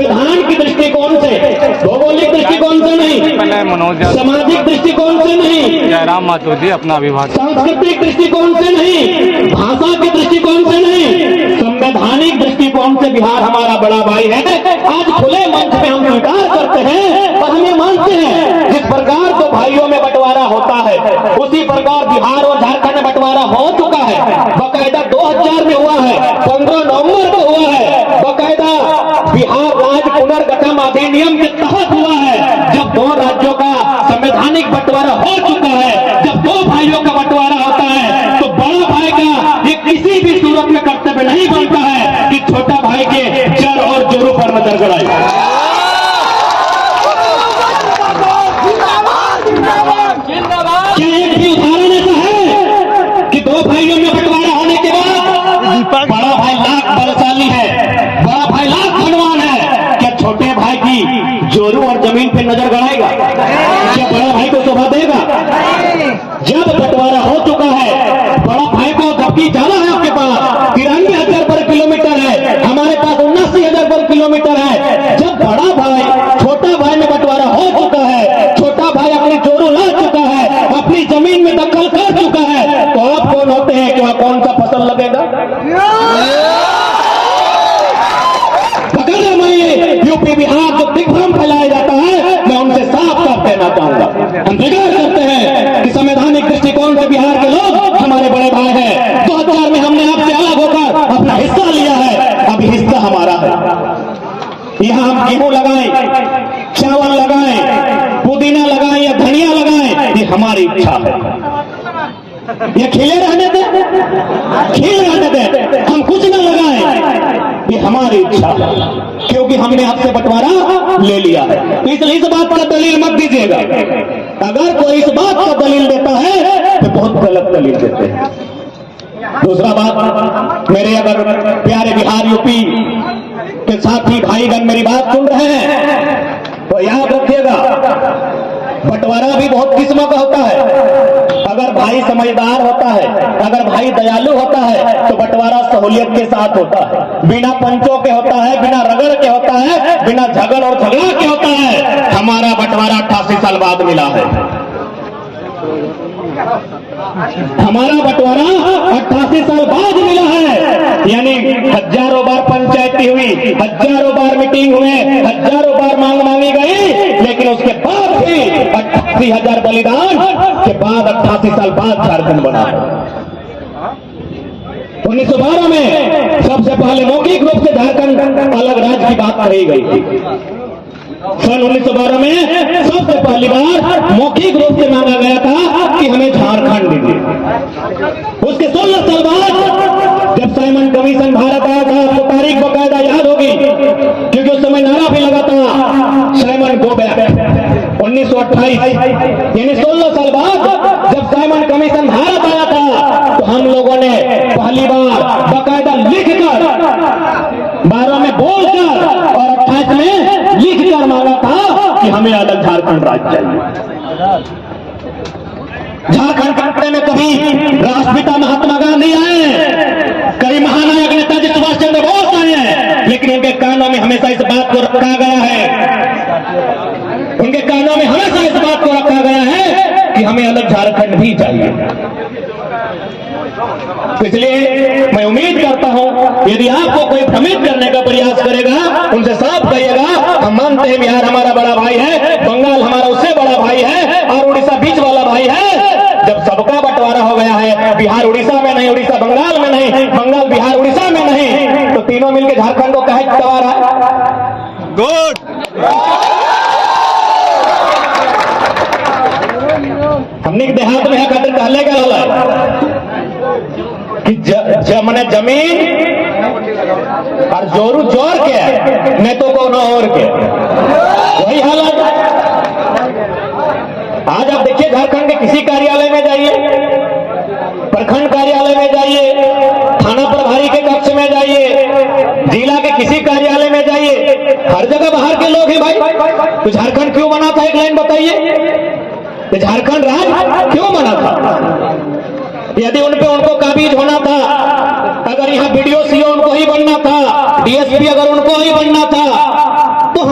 संविधान की दृष्टिकोण से, भौगोलिक दृष्टिकोण से नहीं, सामाजिक दृष्टिकोण से नहीं, जयराम माथुर जी अपना अभिभाषण, सांस्कृतिक दृष्टिकोण से नहीं, भाषा के दृष्टिकोण से नहीं, संवैधानिक दृष्टिकोण से बिहार हमारा बड़ा भाई है। आज खुले मंच में हम स्वीकार करते हैं और हम ये मानते हैं जिस प्रकार तो भाइयों में बंटवारा होता है उसी प्रकार बिहार और झारखंड में बंटवारा हो चुका है। बाकायदा 2000 में हुआ है, 15 नवंबर को हुआ है, बाकायदा बिहार राज्य पुनर्गठन अधिनियम के तहत हुआ है। जब दो राज्यों का संवैधानिक बंटवारा हो चुका है, जब दो भाइयों का बंटवारा होता है तो बड़ा भाई का ये किसी भी सूरत में कर्तव्य नहीं बनता है कि छोटा भाई के जड़ और जोरों पर नजर गड़ाए। क्या एक भी उदाहरण ऐसा है कि दो भाइयों में बंटवारा होने के बाद बड़ा भाई लाख बलशाली है, बड़ा भाई लाख धनवान है, क्या छोटे भाई की जोरों और जमीन पे नजर गड़ाएगा? क्या बड़ा भाई को शोभा देगा? जब बंटवारा हो चुका है, बड़ा भाई को धमकी ज्यादा है, आपके पास 93,000 वर्ग किलोमीटर है, हमारे पास 79,000 वर्ग किलोमीटर है। जब बड़ा भाई छोटा भाई में बंटवारा हो चुका है, छोटा भाई अपनी जोरों ला चुका है, अपनी जमीन में दखल कर चुका है, तो आप कौन होते हैं कि वहां कौन सा फसल लगेगा? अगर मैं यूपी बिहार जो दिग्भ्रम फैलाया जाता है, मैं उनसे साफ साफ कहना चाहूंगा, हम स्वीकार करते हैं कि संवैधानिक दृष्टिकोण से बिहार के लोग हमारे बड़े भाई हैं। 2000 में हमने आपसे अलग होकर अपना हिस्सा लिया है, अभी हिस्सा हमारा है। यहाँ हम गेहूं लगाएं, चावल लगाएं, पुदीना लगाएं या धनिया लगाएं, ये हमारी इच्छा है। ये खिले रहने दें, खिल रहने दें, हम कुछ न लगाएं, ये हमारी इच्छा है, क्योंकि हमने आपसे बंटवारा ले लिया है। तो इसलिए इस बात का दलील मत दीजिएगा। अगर कोई इस बात का दलील देता है तो बहुत गलत दलील देते हैं। दूसरा बात, मेरे अगर प्यारे बिहार यूपी के साथी भाईगण मेरी बात सुन रहे हैं तो याद रखिएगा, बंटवारा भी बहुत किस्मों का होता है। अगर भाई समझदार होता है, अगर भाई दयालु होता है तो बंटवारा सहूलियत के साथ होता है, बिना पंचों के होता है, बिना रगड़ के होता है, बिना झगड़ और झगड़ा के होता है। हमारा बंटवारा 88 साल बाद मिला है। हमारा बंटवारा 88 साल बाद मिला है, यानी हजारों बार पंचायती हुई, हजारों बार मीटिंग हुए, हजारों बार मांग मांगी गई, लेकिन उसके बाद भी 88,000 बलिदान के बाद 88 साल बाद झारखंड बना। 1912 में सबसे पहले मौखिक रूप से झारखंड अलग राज्य की बात कही गई थी। सन 1912 में सबसे पहली बार मौखिक रूप से मांगा गया था कि हमें झारखंड दीजिए। उसके 16 साल बाद जब साइमन कमीशन भारत आया था, तो तारीख बकायदा याद होगी क्योंकि उस समय नारा भी लगा था साइमन गो बैक। 1928 यानी 16 साल बाद जब साइमन कमीशन भारत आया था तो हम लोगों ने पहली बार बकायदा लिखकर, 12 में बोलकर और 28 में लिखकर मांगा था कि हमें अलग झारखंड राज्य चाहिए। झारखंड काटने में कभी राष्ट्रपिता महात्मा गांधी आए, कभी महानायक नेताजी सुभाष चंद्र बोस आए हैं, लेकिन उनके कानों में हमेशा इस बात को रखा गया है, उनके कानों में हमेशा इस बात को रखा गया है कि हमें अलग झारखंड भी चाहिए। इसलिए मैं उम्मीद करता हूं यदि आपको कोई भ्रमित करने का प्रयास करेगा, उनसे साफ कहिएगा हम मानते हैं बिहार हमारा बड़ा भाई है, बंगाल हमारा उससे बड़ा भाई है और उड़ीसा बीच वाला भाई है। जब सबका बंटवारा हो गया है, बिहार उड़ीसा में नहीं, उड़ीसा बंगाल में नहीं, बंगाल बिहार उड़ीसा में नहीं, तो तीनों मिलकर झारखंड को काहे दबा रहा है? गुड। हमने देहात में है खातिर कहले का होला कि मैंने जमीन और जोरू जोर के नहीं तो को न और के, वही हालत। आज आप देखिए झारखंड के किसी कार्यालय में जाइए, प्रखंड कार्यालय में जाइए, थाना प्रभारी के कक्ष में जाइए, जिला के किसी कार्यालय में जाइए, हर जगह बाहर के लोग हैं भाई। तो झारखंड क्यों बना था? एक लाइन बताइए। तो झारखंड राज्य क्यों बना था? यदि उनको काबिज होना था, अगर यहाँ बीडीओ सीओ उनको ही बनना था, डीएसपी अगर उनको ही बनना था,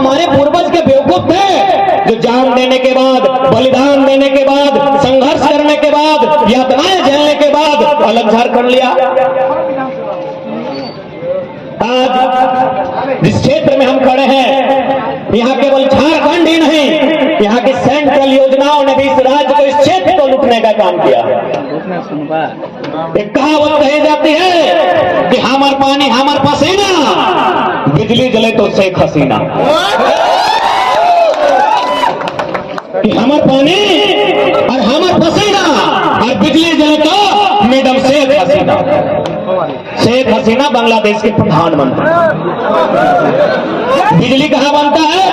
हमारे पूर्वज के बेवकूफ थे जो जान देने के बाद, बलिदान देने के बाद, संघर्ष करने के बाद, यातनाएं झेलने के बाद अलग झाड़ कर लिया। आज जिस क्षेत्र में हम खड़े हैं, यहाँ केवल झारखंड ही नहीं, यहाँ की सेंट्रल योजनाओं ने भी इस राज्य को, इस क्षेत्र को लूटने का काम किया। एक कहावत कही जाती है कि हमार पानी हमार पसीना, बिजली जले तो शेख हसीना। कि हमार पानी और हमार पसीना और बिजली जले तो मैडम शेख हसीना। शेख हसीना बांग्लादेश के प्रधानमंत्री। बिजली कहाँ बनता है?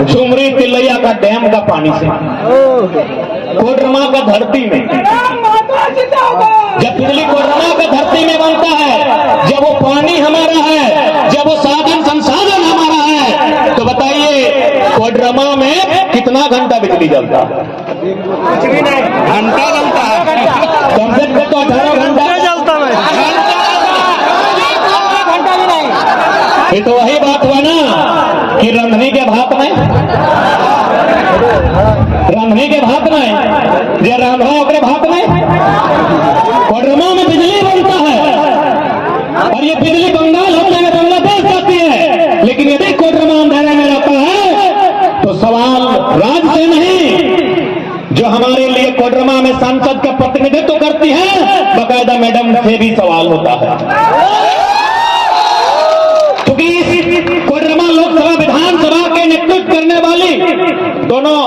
झुमरी तिलैया का डैम का पानी से, कोडरमा का धरती में। जब बिजली कोडरमा का धरती में बनता है, जब वो पानी हमारा है, जब वो साधन संसाधन हमारा है, तो बताइए कोडरमा में कितना घंटा बिजली जलता है? कुछ भी नहीं, घंटा जलता है। कम से कम तो 18 घंटा जलता है। घंटा भी नहीं। ये तो वही बात हुआ ना कि रंधनी के भात में, रंधनी के भात में, जे रांधा ओकरे भात में। कोडरमा में बिजली बनता है और ये बिजली बंगाल होते हुए बांग्लादेश जाती है, लेकिन यदि कोडरमा अंधेरे में रहता है तो सवाल राज्य से नहीं, जो हमारे लिए कोडरमा में सांसद का प्रतिनिधित्व करती है, बाकायदा मैडम से भी सवाल होता है। कोडरमा लोकसभा विधानसभा के नेतृत्व करने वाली दोनों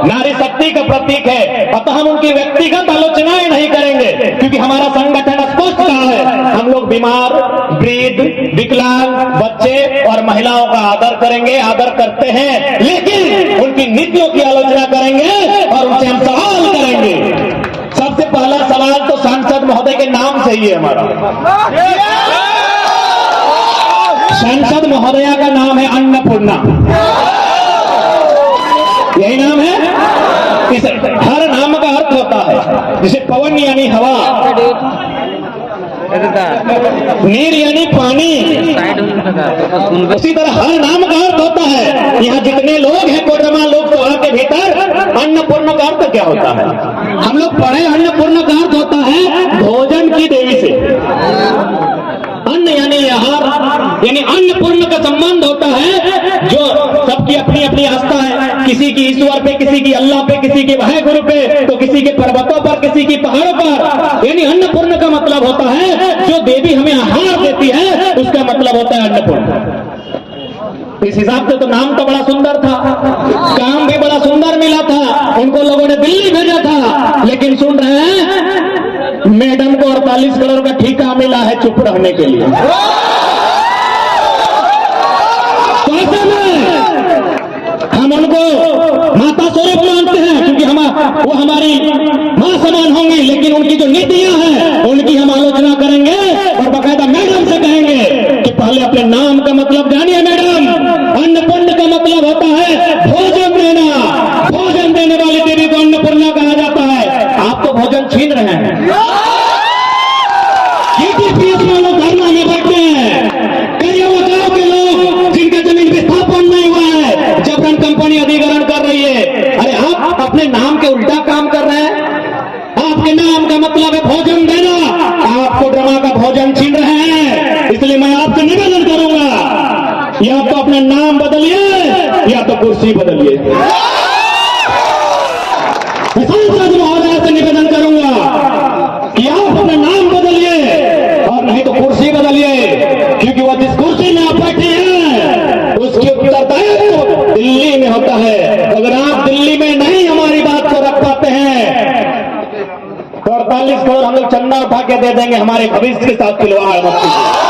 नारी शक्ति का प्रतीक है, अतः हम उनकी व्यक्तिगत आलोचनाएं नहीं करेंगे, क्योंकि हमारा संगठन स्पष्ट कहा है, हम लोग बीमार, वृद्ध, विकलांग, बच्चे और महिलाओं का आदर करेंगे, आदर करते हैं, लेकिन उनकी नीतियों की आलोचना करेंगे और उनसे हम सवाल करेंगे। सबसे पहला सवाल तो सांसद महोदय के नाम से ही है हमारा। सांसद महोदया का नाम है अन्नपूर्णा, यही नाम है। इस हर नाम का अर्थ होता है, जैसे पवन यानी हवा, नीर यानी पानी, उसी तरह हर नाम का अर्थ होता है। यहाँ जितने लोग हैं कोडरमा लोकसभा के भीतर, अन्नपूर्ण का अर्थ क्या होता है? हम लोग पढ़े, अन्नपूर्ण का अर्थ होता है भोजन की देवी से। अन्न यानी आहार, यानी अन्नपूर्ण का संबंध होता है, जो सबकी अपनी अपनी आस्था है, किसी की ईश्वर पे, किसी की अल्लाह पे, किसी के वाहेगुरु पे, तो किसी के पर्वतों पर, किसी की पहाड़ों पर। यानी अन्नपूर्ण का मतलब होता है जो देवी हमें आहार देती है, उसका मतलब होता है अन्नपूर्ण। इस हिसाब से तो नाम तो बड़ा सुंदर था, काम भी बड़ा सुंदर मिला था, उनको लोगों ने दिल्ली भेजा था, लेकिन सुन रहे हैं मैडम को 48 करोड़ का ठेका मिला है चुप रहने के लिए। तो ऐसे में हम उनको माता स्वरूप मानते हैं, क्योंकि वो हमारी मां समान होंगी, लेकिन उनकी जो नीतियां हैं उनकी हम आलोचना करेंगे और बाकायदा मैडम से कहेंगे कि पहले अपने नाम का मतलब जानिए मैडम। अन्नपूर्ण का मतलब होता है भोजन देना, भोजन देने वाली देवी को अन्नपूर्णा कहा जाता है। आप तो भोजन छीन रहे हैं। धरना में बैठते हैं कई गांव के लोग जिनका जमीन विस्थापन नहीं हुआ है, जबरन कंपनी अधिग्रहण कर रही है। अरे आप अपने नाम के उल्टा काम कर रहे हैं। आपके नाम का मतलब है भोजन देना, आप कोडरमा का भोजन छीन रहे हैं। इसलिए मैं आपसे निवेदन करूंगा, या तो अपना नाम बदलिए या तो कुर्सी बदलिए। सांसद महोदय से निवेदन करूंगा कि आप अपना नाम बदलिए और नहीं तो कुर्सी बदलिए, क्योंकि वो जिस कुर्सी में आप बैठे हैं उसकी उत्तरदायित्व दिल्ली में होता है। अगर आप दिल्ली में नहीं हमारी बात को रख पाते हैं तो 48 करोड़ हम लोग चंदा उठा के दे देंगे, हमारे भविष्य के साथ खिलवाड़ मत कीजिए।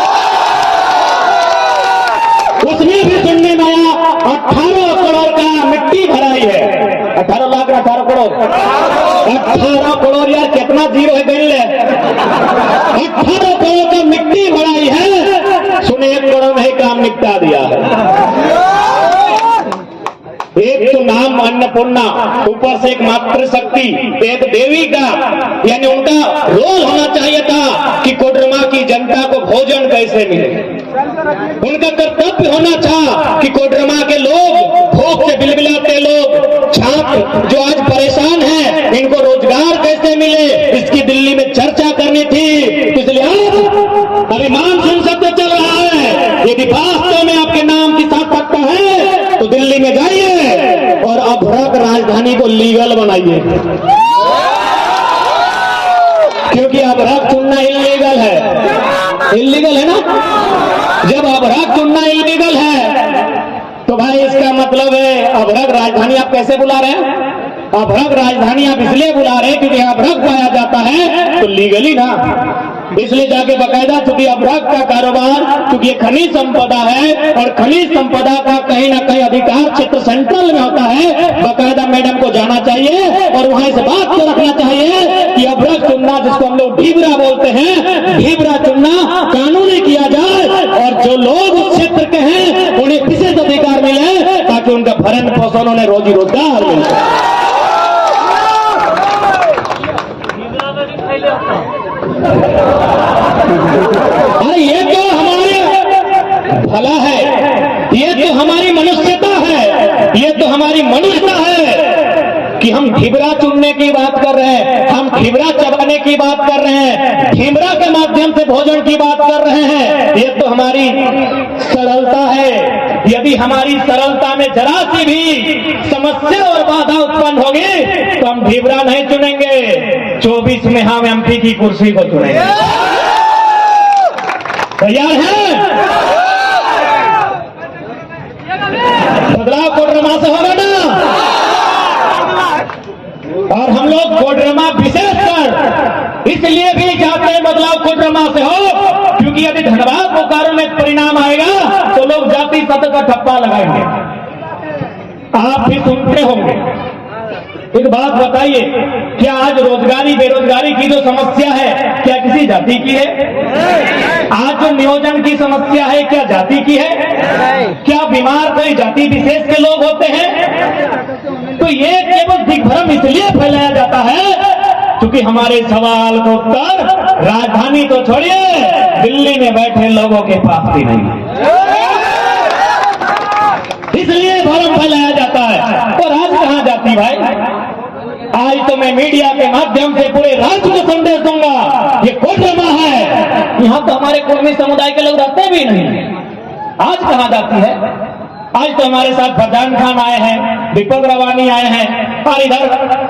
उसमें भी सुनने में आया 18 करोड़ का मिट्टी भराई है। 18 लाख 18 करोड़, 18 करोड़ यार कितना जीरो है गई ले। 18 करोड़ का मिट्टी भराई है, सुने 1 करोड़ में ही काम निपटा दिया है। एक तो नाम अन्नपूर्णा, ऊपर से एक मातृ शक्ति, एक देवी का, यानी उनका रोल होना चाहिए था कि कोडरमा की जनता को भोजन कैसे मिले। उनका कर्तव्य होना था कि कोडरमा के के नाम की सार्थकता है तो दिल्ली में जाइए और अभ्रक राजधानी को लीगल बनाइए, क्योंकि अभ्रक चुनना इलीगल है। इलीगल है ना? जब अभ्रक चुनना इलीगल है तो भाई इसका मतलब है अभ्रक राजधानी आप कैसे बुला रहे हैं? अभ्रक राजधानी आप इसलिए बुला रहे हैं क्योंकि अभ्रक पाया जाता है तो लीगली ना, इसलिए जाके बकायदा, चूंकि अभ्रक का कारोबार, चूंकि ये खनिज संपदा है और खनिज संपदा का कहीं ना कहीं अधिकार क्षेत्र सेंट्रल में होता है, बकायदा मैडम को जाना चाहिए और वहां इस बात को रखना चाहिए कि अभ्रक चुनना, जिसको हम लोग ढीबरा बोलते हैं, ढीबरा चुनना कानूनी किया जाए और जो लोग उस क्षेत्र के हैं उन्हें विशेष अधिकार मिले ताकि उनका भरण पोषण, उन्हें रोजी रोजगार मिले। अरे ये तो हमारे भला है, ये तो हमारी मनुष्यता है, ये तो हमारी मनुष्यता है कि हम ढिबरा चुनने की बात कर रहे हैं, हम ढिबरा चबाने की बात कर रहे हैं, ढिबरा के माध्यम से भोजन की बात कर रहे हैं। ये तो हमारी सरलता है। यदि हमारी सरलता में जरा सी भी समस्या और बाधा उत्पन्न होगी तो हम ढिबरा नहीं चुनेंगे, 24 में हम एमपी की कुर्सी को चुनेंगे। तैयार हैं? बदलाव कोडरमा से होगा ना? और हम लोग कोडरमा विशेषकर इसलिए भी चाहते हैं बदलाव कोडरमा से हो क्योंकि यदि धनबाद बोकारो में परिणाम आएगा तो लोग जाति सत्य का ठप्पा लगाएंगे। आप भी सुनते होंगे। एक बात बताइए, क्या आज रोजगारी बेरोजगारी की जो समस्या है क्या किसी जाति की है? आज जो नियोजन की समस्या है क्या जाति की है? क्या बीमार कोई जाति विशेष के लोग होते हैं? तो ये केवल दिग्भ्रम इसलिए फैलाया जाता है क्योंकि हमारे सवाल का उत्तर राजधानी तो छोड़िए, दिल्ली में बैठे लोगों के पास भी नहीं, इसलिए भ्रम फैलाया जाता है। और आज कहां जाती भाई? आज तो मैं मीडिया के माध्यम से पूरे राज्य को संदेश दूंगा, ये कोडरमा है, यहां तो हमारे कुर्मी समुदाय के लोग रहते भी नहीं। आज कहां जाती है? आज तो हमारे साथ फरजान खान आए हैं, दीपक रवानी आए हैं, और इधर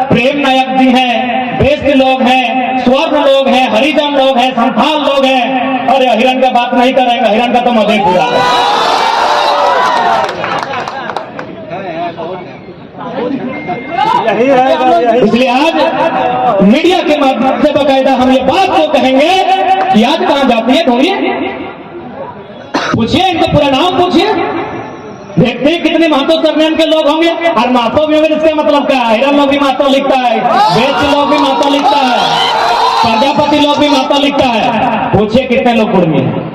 प्रेम नायक जी हैं, बेस्ट लोग हैं, स्वर्ण लोग हैं, हरिजन लोग हैं, संथाल लोग हैं। अरे हिरण का बात नहीं करेंगे, हिरण का तो मधेपुरा है। इसलिए आज मीडिया के माध्यम से बकायदा हम ये बात को कहेंगे कि आज कहां जाती है? ढूंढिए, पूछिए, इनका पूरा नाम पूछिए, देखते हैं कितने महतो सरनेम के लोग होंगे। और महतो भी होंगे, इसका मतलब क्या है? हिरण लोग भी महतो लिखता है, वेद लोग भी महतो लिखता है, प्रजापति लोग भी महतो लिखता है। पूछिए कितने लोग कुर्मी हैं।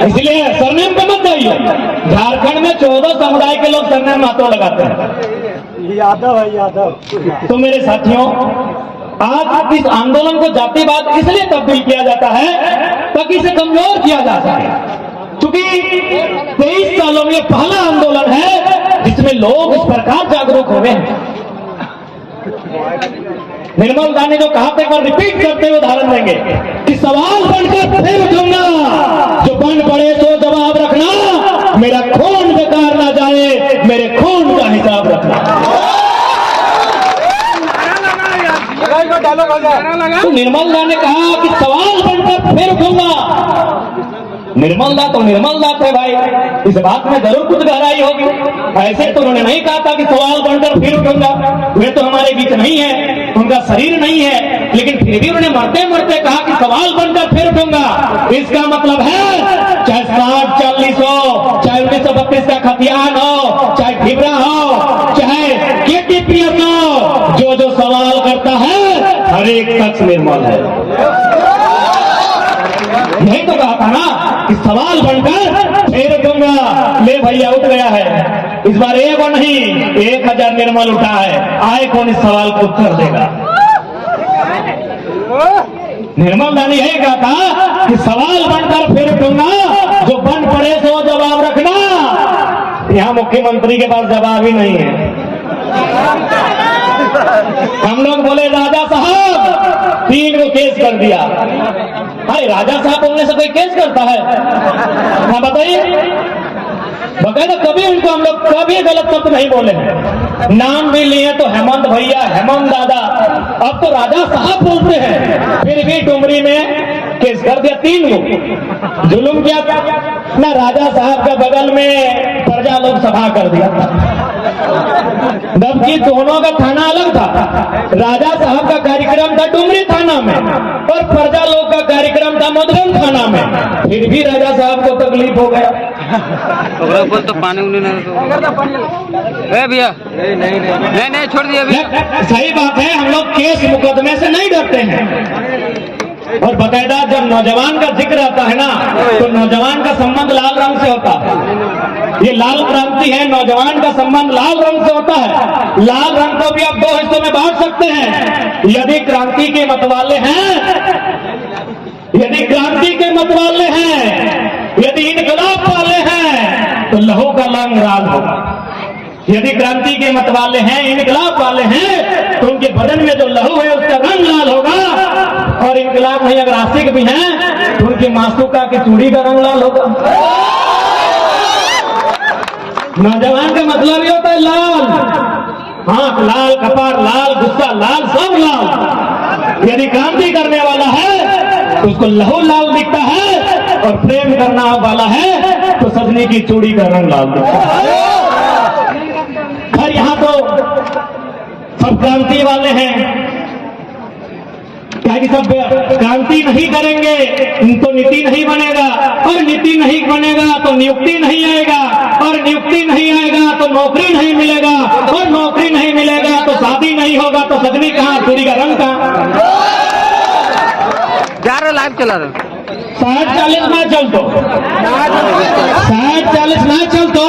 इसलिए सरनेम पे मत जाइए। झारखंड में 14 समुदाय के लोग सरनेम महतो लगाते हैं। यादव है, यादव। तो मेरे साथियों, आज इस आंदोलन को जातिवाद इसलिए तब्दील किया जाता है ताकि इसे कमजोर किया जा सके, क्योंकि 23 सालों में पहला आंदोलन है जिसमें लोग इस प्रकार जागरूक हो गए हैं। निर्मल दा ने जो कहा था, एक बार रिपीट करते हुए उदाहरण देंगे कि सवाल बनकर फिर उठूंगा, जो बन पड़े सो जवाब रखना, मेरा खून बेकार ना जाए, मेरे खून का हिसाब रखना। तो निर्मल दा ने कहा कि सवाल बनकर फिर उठूंगा। निर्मल दा तो निर्मल दा थे भाई, इस बात में जरूर कुछ गहराई होगी। ऐसे तो उन्होंने नहीं कहा था कि सवाल बनकर फिर उठूंगा, वे तो हमारे बीच नहीं है, उनका शरीर नहीं है, लेकिन फिर भी उन्होंने मरते मरते कहा कि सवाल बनकर फिर उठूंगा। इसका मतलब है चाहे 60, 40 हो, चाहे 1932 का खतियान हो, चाहे ढिबरा हो, चाहे केटीपीएस हो, जो जो सवाल करता है हर एक शख्स निर्मल है। यही तो कहा था ना कि सवाल बनकर फिर उठूंगा। ले भैया उठ गया है, इस बार एक और नहीं 1000 निर्मल उठा है। आए कौन इस सवाल को उत्तर देगा? निर्मल दा ने यही कहा था कि सवाल बनकर फिर उठूंगा, जो बन पड़े सो जवाब रखना। यहाँ मुख्यमंत्री के पास जवाब ही नहीं है। हम लोग बोले राजा साहब 3 को केस कर दिया। अरे राजा साहब बोलने से कोई केस करता है? हाँ बताइए। बकायदा कभी उनको हम लोग कभी गलत शब्द नहीं बोले हैं। नाम भी लिए तो हेमंत भैया, हेमंत दादा, अब तो राजा साहब बोलते हैं। फिर भी डुमरी में केस कर दिया 3 को। जुलुम किया ना, राजा साहब के बगल में प्रजा लोक सभा कर दिया। जबकि दोनों का थाना अलग था। राजा साहब का कार्यक्रम था डुमरी थाना में और प्रजा लोक का कार्यक्रम था मधुबन थाना में। फिर भी राजा साहब को तकलीफ हो गया। बोल तो पानी उन्हें नहीं भैया, नहीं छोड़ दिया भैया। सही बात है, हम लोग केस मुकदमे से नहीं डरते हैं। और बकायदा जब नौजवान का जिक्र आता है ना, तो नौजवान का संबंध लाल रंग से होता है। ये लाल क्रांति है, नौजवान का संबंध लाल रंग से होता है। लाल रंग को भी आप 2 हिस्सों में बांट सकते हैं। यदि क्रांति के मतवाले हैं, यदि क्रांति के मतवाले हैं, यदि इनकलाब वाले हैं, तो लहू का रंग लाल होगा। यदि क्रांति के मतवाले हैं, इनकलाब वाले हैं, तो उनके बदन में जो लहू है उसका रंग लाल होगा। और इनकलाब नहीं अगर आशिक भी हैं, तो उनकी मासूका की चूड़ी का रंग लाल होगा। नौजवान का मतलब ये होता है लाल, आंख लाल, कपार लाल, गुस्सा लाल, सब लाल। यदि क्रांति करने वाला है तो उसको लहू लाल दिखता है, और प्रेम करना वाला है तो सजनी की चूड़ी का रंग लाल दिखता है। खैर यहाँ तो सब क्रांति वाले हैं, क्या कि सब क्रांति नहीं करेंगे तो नीति नहीं बनेगा, और नीति नहीं बनेगा तो नियुक्ति नहीं आएगा, और नियुक्ति नहीं आएगा तो नौकरी नहीं मिलेगा, और नौकरी नहीं मिलेगा तो शादी नहीं होगा, तो सजनी कहाँ, चूड़ी का रंग कहाँ? जा रहे लाइव चला रहे 60-40 ना चल तो 60-40 ना चल तो